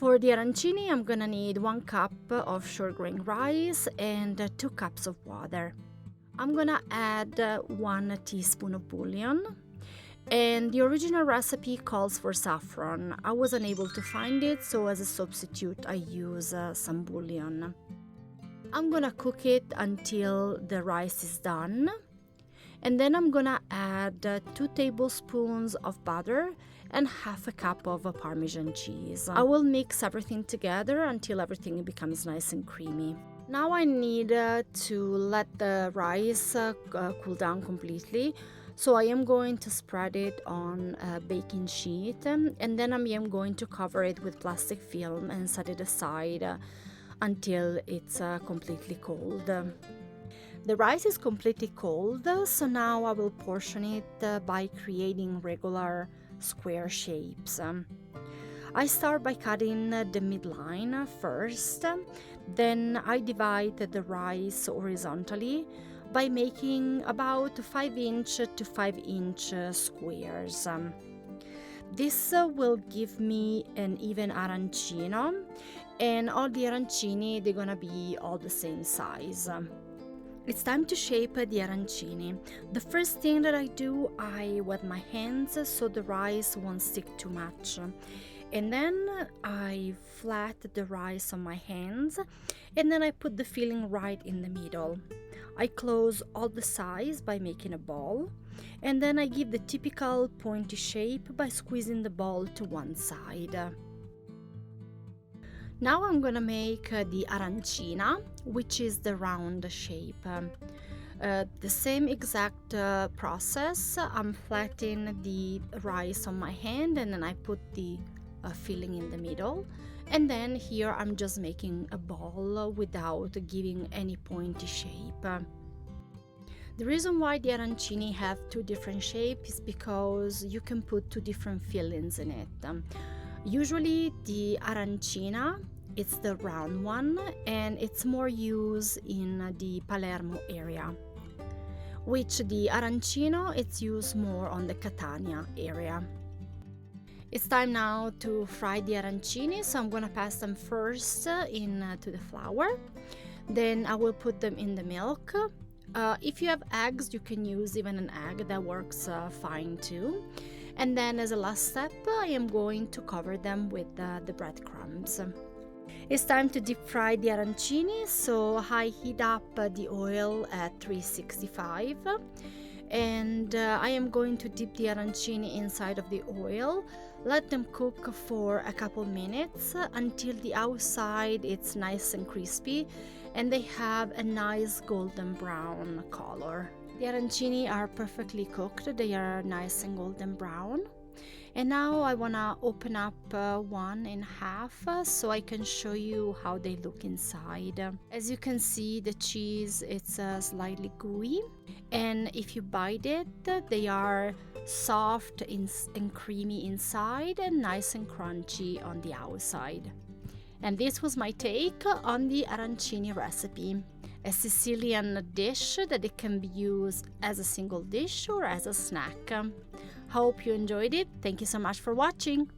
For the arancini, I'm gonna need 1 cup of short grain rice and 2 cups of water. I'm gonna add 1 teaspoon of bouillon, and the original recipe calls for saffron. I was unable to find it, so as a substitute I use some bouillon. I'm gonna cook it until the rice is done, and then I'm gonna add 2 tablespoons of butter and half a cup of Parmesan cheese. I will mix everything together until everything becomes nice and creamy. Now I need to let the rice cool down completely, so I am going to spread it on a baking sheet, and then I am going to cover it with plastic film and set it aside until it's completely cold. The rice is completely cold, so now I will portion it by creating regular square shapes. I start by cutting the midline first, then I divide the rice horizontally by making about 5-inch to 5-inch squares. This will give me an even arancino, and all the arancini, they're gonna be all the same size. It's time to shape the arancini. The first thing that I do, I wet my hands so the rice won't stick too much. And then I flat the rice on my hands, and then I put the filling right in the middle. I close all the sides by making a ball, and then I give the typical pointy shape by squeezing the ball to one side. Now I'm gonna make the arancina, which is the round shape. The same exact process. I'm flattening the rice on my hand, and then I put the filling in the middle, and then here I'm just making a ball without giving any pointy shape. The reason why the arancini have 2 different shapes is because you can put 2 different fillings in it. Usually the arancina, it's the round one, and it's more used in the Palermo area, which the arancino, it's used more on the Catania area. It's time now to fry the arancini, so I'm gonna pass them first into the flour. Then I will put them in the milk. If you have eggs, you can use even an egg, that works fine too. And then as a last step, I am going to cover them with the breadcrumbs. It's time to deep fry the arancini, so I heat up the oil at 365, and I am going to dip the arancini inside of the oil, let them cook for a couple minutes until the outside it's nice and crispy and they have a nice golden brown color. The arancini are perfectly cooked, they are nice and golden brown. And now I want to open up one in half so I can show you how they look inside. As you can see, the cheese, it's slightly gooey, and if you bite it, they are soft and creamy inside and nice and crunchy on the outside. And this was my take on the arancini recipe, a Sicilian dish that it can be used as a single dish or as a snack. Hope you enjoyed it. Thank you so much for watching.